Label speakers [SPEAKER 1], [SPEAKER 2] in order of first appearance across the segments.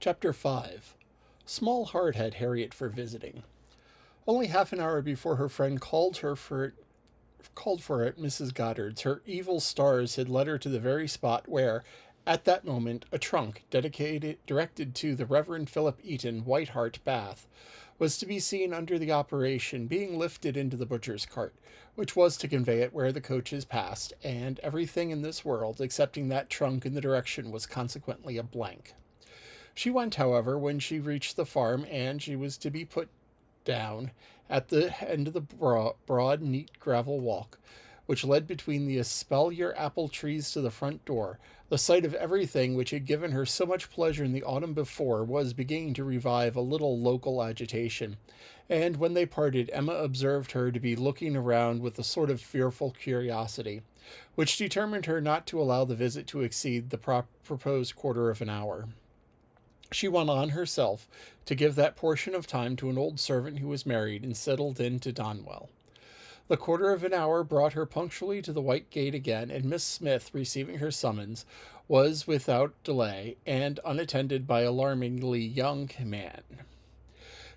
[SPEAKER 1] Chapter 5. Small heart had Harriet for visiting. Only half an hour before her friend called for it, Mrs. Goddard's, her evil stars had led her to the very spot where, at that moment, a trunk, directed to the Reverend Philip Eaton, White Hart, Bath, was to be seen under the operation, being lifted into the butcher's cart, which was to convey it where the coaches passed, and everything in this world, excepting that trunk in the direction, was consequently a blank. She went, however, when she reached the farm, and she was to be put down at the end of the broad, neat gravel walk, which led between the espalier apple trees to the front door. The sight of everything which had given her so much pleasure in the autumn before was beginning to revive a little local agitation, and when they parted, Emma observed her to be looking around with a sort of fearful curiosity, which determined her not to allow the visit to exceed the proposed quarter of an hour. She went on herself to give that portion of time to an old servant who was married and settled into Donwell. The quarter of an hour brought her punctually to the white gate again, and Miss Smith, receiving her summons, was without delay, and unattended by alarmingly young man.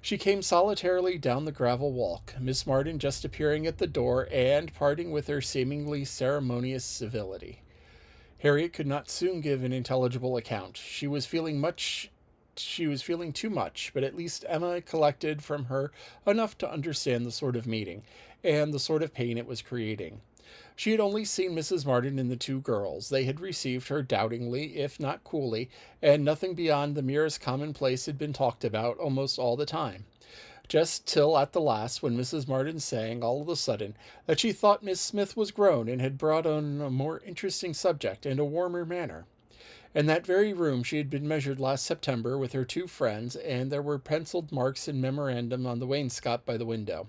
[SPEAKER 1] She came solitarily down the gravel walk, Miss Martin just appearing at the door, and parting with her seemingly ceremonious civility. Harriet could not soon give an intelligible account. She was feeling too much, but at least Emma collected from her enough to understand the sort of meeting, and the sort of pain it was creating. She had only seen Mrs. Martin and the two girls. They had received her doubtingly, if not coolly, and nothing beyond the merest commonplace had been talked about almost all the time. Just till at the last, when Mrs. Martin sang, all of a sudden, that she thought Miss Smith was grown, and had brought on a more interesting subject and a warmer manner. In that very room she had been measured last September with her two friends, and there were penciled marks in memorandum on the wainscot by the window.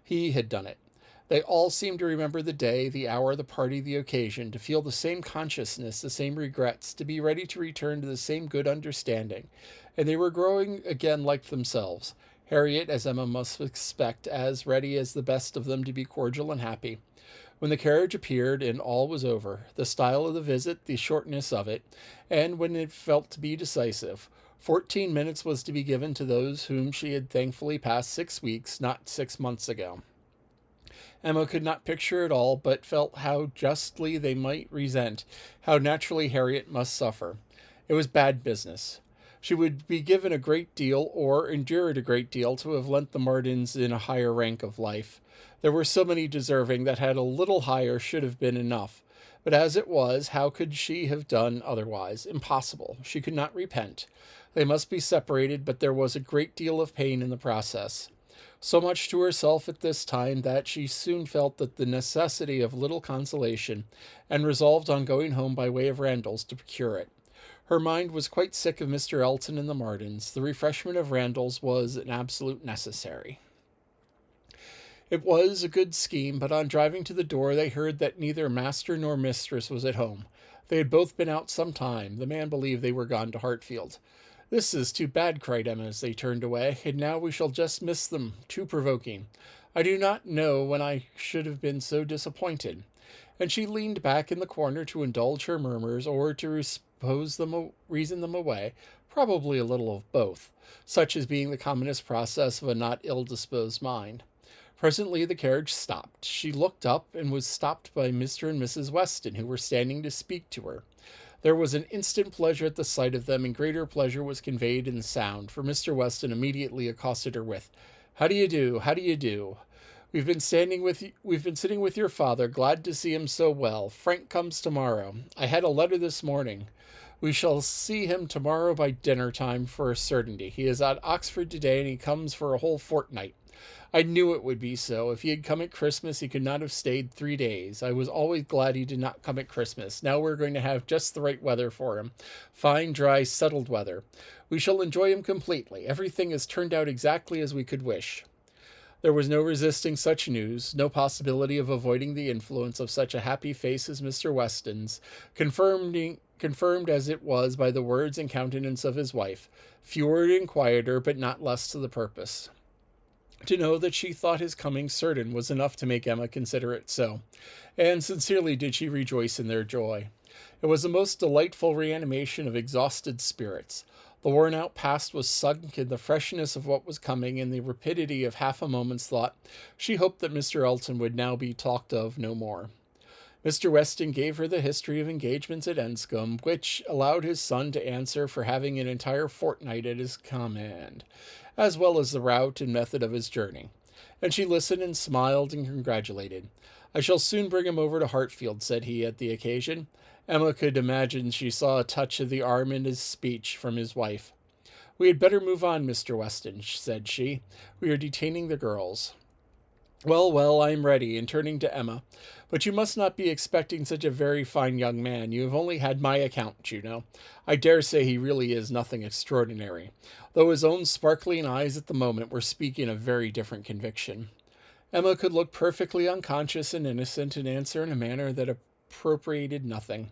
[SPEAKER 1] He had done it. They all seemed to remember the day, the hour, the party, the occasion, to feel the same consciousness, the same regrets, to be ready to return to the same good understanding, and they were growing again like themselves. Harriet, as Emma must expect, as ready as the best of them to be cordial and happy. When the carriage appeared and all was over, the style of the visit, the shortness of it, and when it felt to be decisive, 14 minutes was to be given to those whom she had thankfully passed 6 weeks, not 6 months ago. Emma could not picture it all, but felt how justly they might resent, how naturally Harriet must suffer. It was bad business. She would be given a great deal, or endured a great deal, to have lent the Martins in a higher rank of life. There were so many deserving that had a little higher should have been enough. But as it was, how could she have done otherwise? Impossible. She could not repent. They must be separated, but there was a great deal of pain in the process. So much to herself at this time that she soon felt that the necessity of little consolation, and resolved on going home by way of Randalls to procure it. Her mind was quite sick of Mr. Elton and the Martins. The refreshment of Randalls was an absolute necessary. It was a good scheme, but on driving to the door they heard that neither master nor mistress was at home. They had both been out some time. The man believed they were gone to Hartfield. "This is too bad," cried Emma as they turned away, "and now we shall just miss them. Too provoking. I do not know when I should have been so disappointed." And she leaned back in the corner to indulge her murmurs, or to reason them away, probably a little of both, such as being the commonest process of a not ill-disposed mind. Presently the carriage stopped. She looked up, and was stopped by Mr. and Mrs. Weston, who were standing to speak to her. There was an instant pleasure at the sight of them, and greater pleasure was conveyed in the sound, for Mr. Weston immediately accosted her with, "How do you do? How do you do? We've been sitting with your father, glad to see him so well. Frank comes tomorrow. I had a letter this morning. We shall see him tomorrow by dinner time for a certainty. He is at Oxford today, and he comes for a whole fortnight. I knew it would be so. If he had come at Christmas, he could not have stayed 3 days. I was always glad he did not come at Christmas. Now we're going to have just the right weather for him. Fine, dry, settled weather. We shall enjoy him completely. Everything has turned out exactly as we could wish." There was no resisting such news, no possibility of avoiding the influence of such a happy face as Mr. Weston's, confirmed as it was by the words and countenance of his wife, fewer and quieter, but not less to the purpose. To know that she thought his coming certain was enough to make Emma consider it so, and sincerely did she rejoice in their joy. It was a most delightful reanimation of exhausted spirits. The worn-out past was sunk in the freshness of what was coming and the rapidity of half a moment's thought. She hoped that Mr. Elton would now be talked of no more. Mr. Weston gave her the history of engagements at Enscombe, which allowed his son to answer for having an entire fortnight at his command, as well as the route and method of his journey. And she listened and smiled and congratulated. "I shall soon bring him over to Hartfield," said he at the occasion. Emma could imagine she saw a touch of the arm in his speech from his wife. "We had better move on, Mr. Weston," said she. "We are detaining the girls." "Well, well, I am ready," and turning to Emma. "But you must not be expecting such a very fine young man. You have only had my account, you know. I dare say he really is nothing extraordinary," though his own sparkling eyes at the moment were speaking a very different conviction. Emma could look perfectly unconscious and innocent, and answer in a manner that appropriated nothing.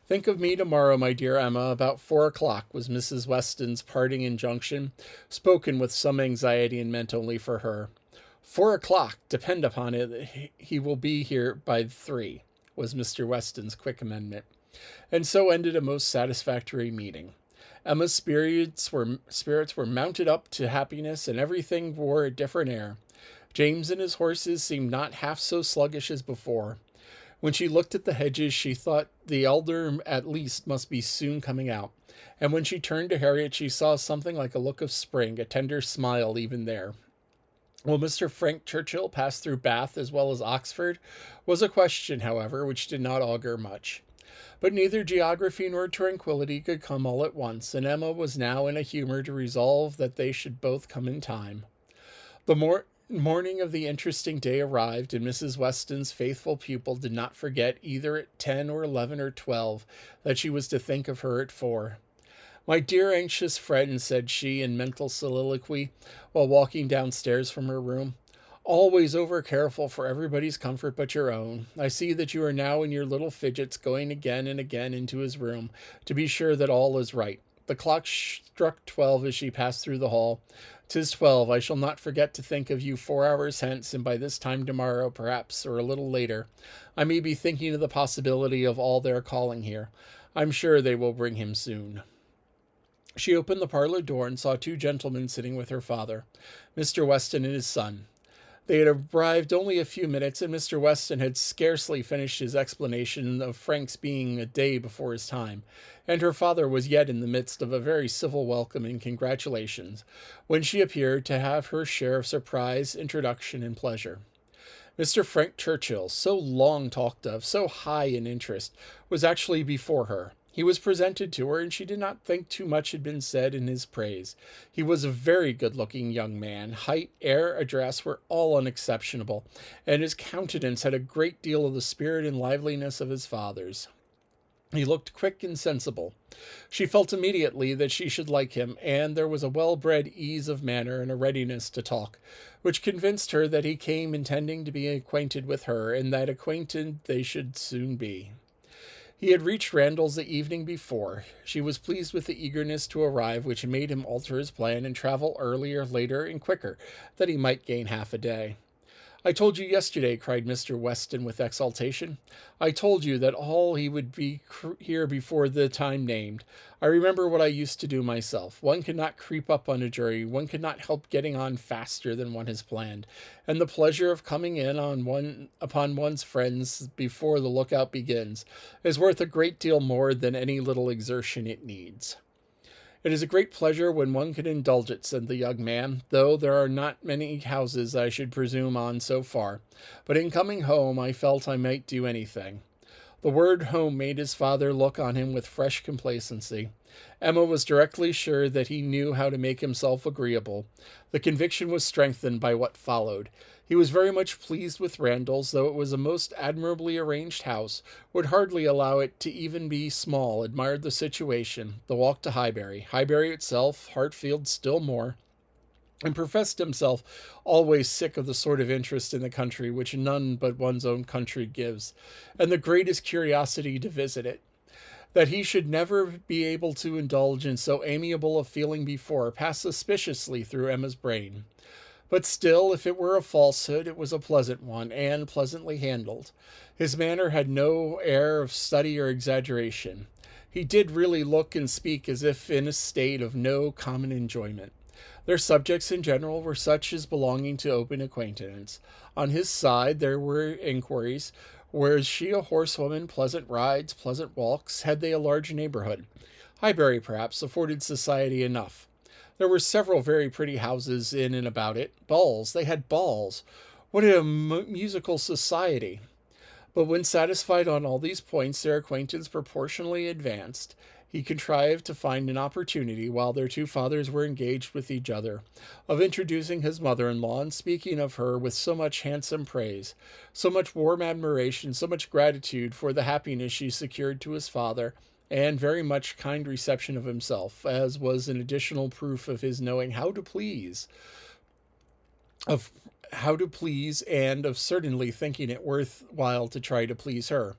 [SPEAKER 1] "Think of me tomorrow, my dear Emma, about 4 o'clock," was Mrs. Weston's parting injunction, spoken with some anxiety and meant only for her. "4 o'clock! Depend upon it, he will be here by 3, was Mr. Weston's quick amendment. And so ended a most satisfactory meeting. Emma's spirits were mounted up to happiness, and everything wore a different air. James and his horses seemed not half so sluggish as before. When she looked at the hedges, she thought the elder at least must be soon coming out. And when she turned to Harriet, she saw something like a look of spring, a tender smile even there. Will Mr. Frank Churchill pass through Bath as well as Oxford? Was a question, however, which did not augur much. But neither geography nor tranquillity could come all at once, and Emma was now in a humor to resolve that they should both come in time. The morning of the interesting day arrived, and Mrs. Weston's faithful pupil did not forget, either at 10 or 11 or 12, that she was to think of her at 4. "My dear anxious friend," said she in mental soliloquy, while walking downstairs from her room, "always over careful for everybody's comfort but your own. I see that you are now in your little fidgets, going again and again into his room, to be sure that all is right." The clock struck 12 as she passed through the hall. "'Tis 12. I shall not forget to think of you 4 hours hence, and by this time tomorrow, perhaps, or a little later, I may be thinking of the possibility of all their calling here. I'm sure they will bring him soon." She opened the parlor door and saw 2 gentlemen sitting with her father, Mr. Weston and his son. They had arrived only a few minutes, and Mr. Weston had scarcely finished his explanation of Frank's being a day before his time, and her father was yet in the midst of a very civil welcome and congratulations, when she appeared to have her share of surprise, introduction, and pleasure. Mr. Frank Churchill, so long talked of, so high in interest, was actually before her. He was presented to her, and she did not think too much had been said in his praise. He was a very good-looking young man. Height, air, address were all unexceptionable, and his countenance had a great deal of the spirit and liveliness of his father's. He looked quick and sensible. She felt immediately that she should like him, and there was a well-bred ease of manner and a readiness to talk, which convinced her that he came intending to be acquainted with her, and that acquainted they should soon be. He had reached Randalls the evening before. She was pleased with the eagerness to arrive, which made him alter his plan and travel earlier, later, and quicker, that he might gain half a day. "I told you yesterday," cried Mr. Weston with exultation. "I told you that all he would be here before the time named. I remember what I used to do myself. One cannot creep up on a jury, one cannot help getting on faster than one has planned, and the pleasure of coming in upon one's friends before the lookout begins is worth a great deal more than any little exertion it needs." "It is a great pleasure when one can indulge it," said the young man, "though there are not many houses I should presume on so far. But in coming home I felt I might do anything." The word home made his father look on him with fresh complacency. Emma was directly sure that he knew how to make himself agreeable. The conviction was strengthened by what followed. He was very much pleased with Randalls, though it was a most admirably arranged house, would hardly allow it to even be small, admired the situation, the walk to Highbury itself, Hartfield still more, and professed himself always sick of the sort of interest in the country which none but one's own country gives, and the greatest curiosity to visit it. That he should never be able to indulge in so amiable a feeling before passed suspiciously through Emma's brain. But still, if it were a falsehood, it was a pleasant one, and pleasantly handled. His manner had no air of study or exaggeration. He did really look and speak as if in a state of no common enjoyment. Their subjects in general were such as belonging to open acquaintance. On his side there were inquiries. Was she a horsewoman? Pleasant rides, pleasant walks? Had they a large neighborhood? Highbury, perhaps, afforded society enough. There were several very pretty houses in and about it. Balls, they had balls. What a musical society! But when satisfied on all these points, their acquaintance proportionally advanced. He contrived to find an opportunity, while their two fathers were engaged with each other, of introducing his mother-in-law and speaking of her with so much handsome praise, so much warm admiration, so much gratitude for the happiness she secured to his father, and very much kind reception of himself, as was an additional proof of his knowing of how to please, and of certainly thinking it worth while to try to please her.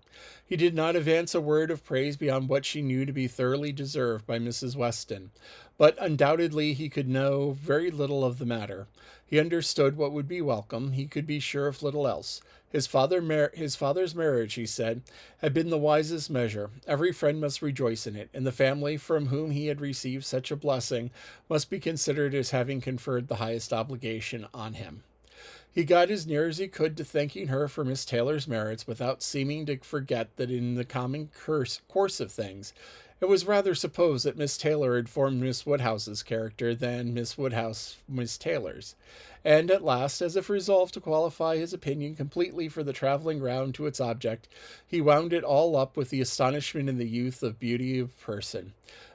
[SPEAKER 1] He did not advance a word of praise beyond what she knew to be thoroughly deserved by Mrs. Weston, but undoubtedly he could know very little of the matter. He understood what would be welcome. He could be sure of little else. His father's marriage, he said, had been the wisest measure. Every friend must rejoice in it, and the family from whom he had received such a blessing must be considered as having conferred the highest obligation on him. He got as near as he could to thanking her for Miss Taylor's merits, without seeming to forget that in the common course of things, it was rather supposed that Miss Taylor had formed Miss Woodhouse's character than Miss Woodhouse Miss Taylor's. And at last, as if resolved to qualify his opinion completely for the travelling round to its object, he wound it all up with the astonishment in the youth of beauty of person.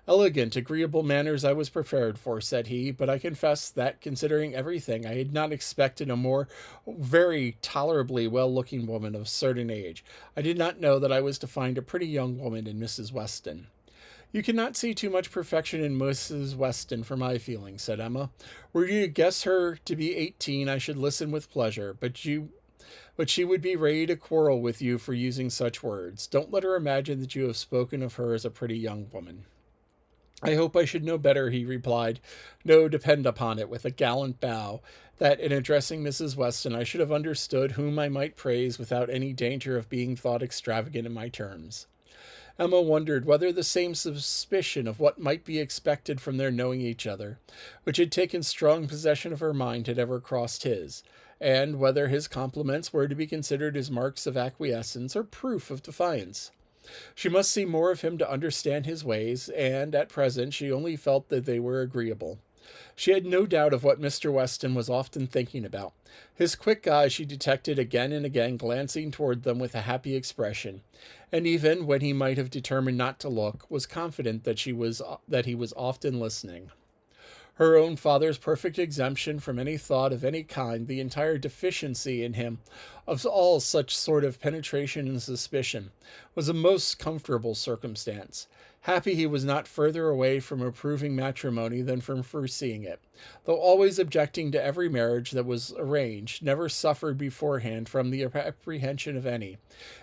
[SPEAKER 1] Elegant, agreeable manners I was prepared for, said he, but I confess that, considering everything, I had not expected a more very tolerably well-looking woman of certain age. I did not know that I was to find a pretty young woman in Mrs. Weston. You cannot see too much perfection in Mrs. Weston for my feelings, said Emma. Were you to guess her to be 18, I should listen with pleasure, but she would be ready to quarrel with you for using such words. Don't let her imagine that you have spoken of her as a pretty young woman. I hope I should know better, he replied. No, depend upon it, with a gallant bow, that in addressing Mrs. Weston I should have understood whom I might praise without any danger of being thought extravagant in my terms. Emma wondered whether the same suspicion of what might be expected from their knowing each other, which had taken strong possession of her mind, had ever crossed his, and whether his compliments were to be considered as marks of acquiescence or proof of defiance. She must see more of him to understand his ways, and at present she only felt that they were agreeable. She had no doubt of what Mr. Weston was often thinking about. His quick eye she detected again and again glancing toward them with a happy expression, and even when he might have determined not to look, was confident that he was often listening. Her own father's perfect exemption from any thought of any kind, the entire deficiency in him of all such sort of penetration and suspicion, was a most comfortable circumstance. Happy he was not further away from approving matrimony than from foreseeing it, though always objecting to every marriage that was arranged, never suffered beforehand from the apprehension of any.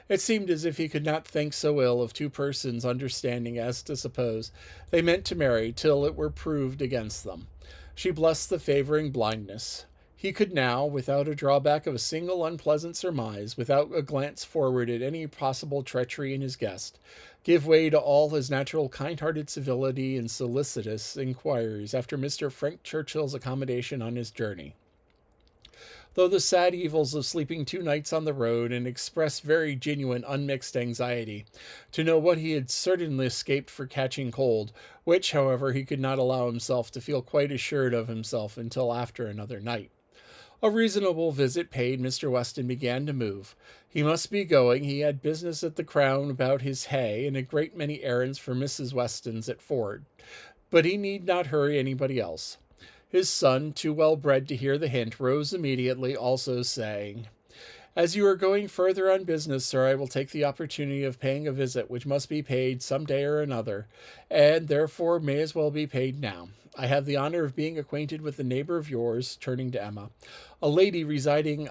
[SPEAKER 1] It seemed as if he could not think so ill of two persons understanding as to suppose they meant to marry till it were proved against them. She blessed the favoring blindness. He could now, without a drawback of a single unpleasant surmise, without a glance forward at any possible treachery in his guest, give way to all his natural kind-hearted civility and solicitous inquiries after Mr. Frank Churchill's accommodation on his journey. Though the sad evils of sleeping 2 nights on the road, and expressed very genuine unmixed anxiety to know what he had certainly escaped for catching cold, which, however, he could not allow himself to feel quite assured of himself until after another night. A reasonable visit paid, Mr. Weston began to move. He must be going. He had business at the Crown about his hay, and a great many errands for Mrs. Weston's at Ford. But he need not hurry anybody else. His son, too well bred to hear the hint, rose immediately, also saying, As you are going further on business, sir, I will take the opportunity of paying a visit which must be paid some day or another, and therefore may as well be paid now. I have the honor of being acquainted with a neighbor of yours, turning to Emma, a lady residing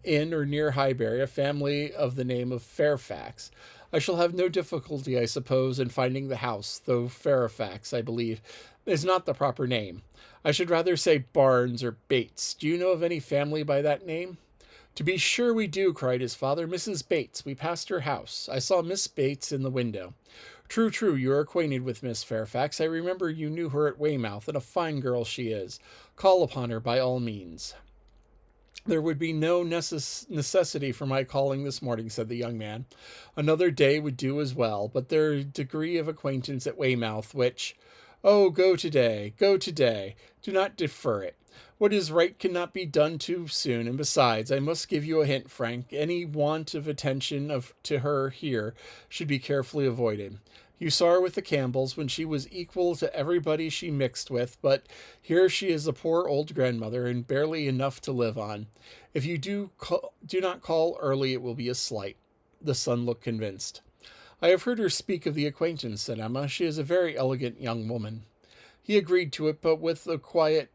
[SPEAKER 1] in or near Highbury, a family of the name of Fairfax. I shall have no difficulty, I suppose, in finding the house, though Fairfax, I believe, is not the proper name. I should rather say Barnes or Bates. Do you know of any family by that name? To be sure we do, cried his father. Mrs. Bates. We passed her house. I saw Miss Bates in the window. True, true, you are acquainted with Miss Fairfax. I remember you knew her at Weymouth, and a fine girl she is. Call upon her by all means. There would be no necessity for my calling this morning, said the young man. Another day would do as well, but their degree of acquaintance at Weymouth, which, oh, go today, go today. Do not defer it. What is right cannot be done too soon, and besides, I must give you a hint, Frank. Any want of attention to her here should be carefully avoided. You saw her with the Campbells when she was equal to everybody she mixed with, but here she is a poor old grandmother and barely enough to live on. If you do not call early, it will be a slight. The son looked convinced. I have heard her speak of the acquaintance, said Emma. She is a very elegant young woman. He agreed to it, but with a quiet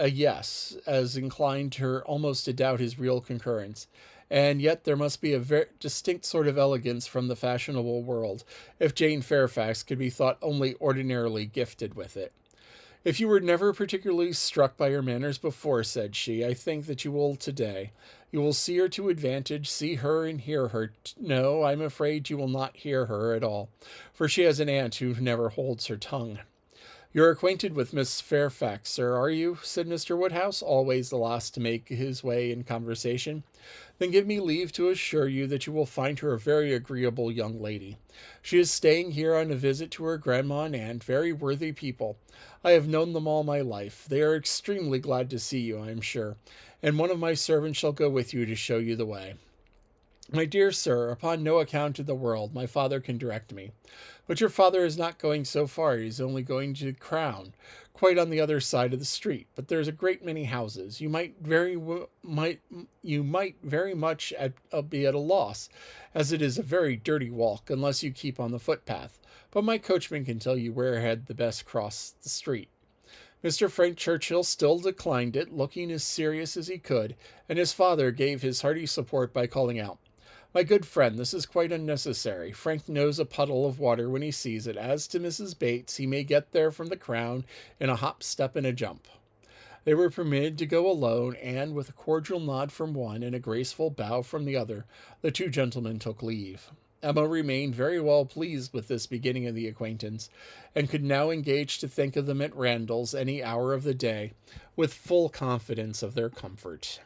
[SPEAKER 1] yes, as inclined her almost to doubt his real concurrence. And yet there must be a very distinct sort of elegance from the fashionable world, if Jane Fairfax could be thought only ordinarily gifted with it. If you were never particularly struck by her manners before, said she, I think that you will today. You will see her to advantage, see her and hear her. No, I'm afraid you will not hear her at all, for she has an aunt who never holds her tongue. You're acquainted with Miss Fairfax, sir, are you? Said Mr. Woodhouse, always the last to make his way in conversation. Then give me leave to assure you that you will find her a very agreeable young lady. She is staying here on a visit to her grandma and aunt, very worthy people. I have known them all my life. They are extremely glad to see you, I am sure, and one of my servants shall go with you to show you the way. My dear sir, upon no account in the world, my father can direct me. But your father is not going so far. He is only going to Crown, quite on the other side of the street. But there's a great many houses. You might very much be at a loss, as it is a very dirty walk, unless you keep on the footpath. But my coachman can tell you where had the best cross the street. Mr. Frank Churchill still declined it, looking as serious as he could, and his father gave his hearty support by calling out, my good friend, this is quite unnecessary. Frank knows a puddle of water when he sees it. As to Mrs. Bates, he may get there from the Crown in a hop, step, and a jump. They were permitted to go alone, and, with a cordial nod from one and a graceful bow from the other, the two gentlemen took leave. Emma remained very well pleased with this beginning of the acquaintance, and could now engage to think of them at Randalls any hour of the day, with full confidence of their comfort.